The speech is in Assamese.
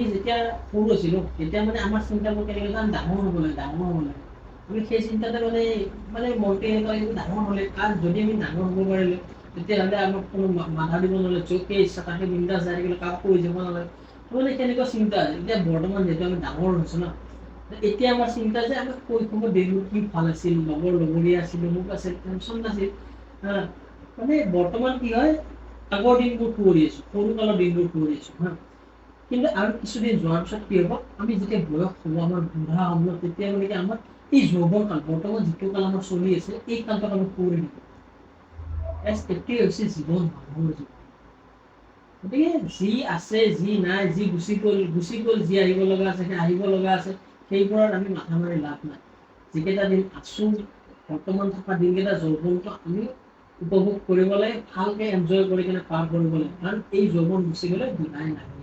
আমি যেতিয়া সৰু আছিলোঁ তেতিয়া মানে আমাৰ চিন্তাবোৰ কেনেকৈ যাম ডাঙৰ হ'ব লাগে আমি সেই চিন্তাতে মানে মনটো এনেকুৱা লাগিব ডাঙৰ হ'লে কাৰণ যদি আমি ডাঙৰ হ'ব পাৰিলোঁ তেতিয়াহ'লে আমাক কোনো বাধা দিব নালাগে য'তে ইচ্ছা তাকে বিন্দাছ যাই থাকিলে কাকো কৈ যাব নালাগে মানে কেনেকুৱা চিন্তা এতিয়া বৰ্তমান যিহেতু আমি ডাঙৰ হৈছোঁ ন এতিয়া আমাৰ চিন্তা যে আমি শৈশৱৰ দিনবোৰ কি ভাল আছিল লগৰীয়া আছিলোঁ মোক আছিল টেনশ্যন নাছিল মানে বৰ্তমান কি হয় আগৰ দিনবোৰ কৰি আছোঁ সৰুকালৰ দিনবোৰ কৰি আছোঁ কিন্তু আৰু কিছুদিন যোৱাৰ পিছত কি হ'ব আমি যেতিয়া বয়স হ'ব আমাৰ বুঢ়া হ'ম তেতিয়া মানে কি আমাৰ এই যৌৱন কাল বৰ্তমান যিটো কাল আমাৰ চলি আছে এই কালটোক আমি কৰি দিব এইটোৱে হৈছে জীৱন মানুহৰ জীৱন গতিকে যি আছে যি নাই যি গুচি গ'ল যি আহিব লগা আছে সেই আহিব লগা আছে সেইবোৰত আমি মাথা মাৰি লাভ নাই যিকেইটা দিন আছোঁ বৰ্তমান থকা দিনকেইটা যৌৱনটো আমি উপভোগ কৰিব লাগে ভালকৈ এনজয় কৰি কিনে পাৰ কৰিব লাগে কাৰণ এই যৌৱন গুচি গ'লে ঘূৰাই নাহে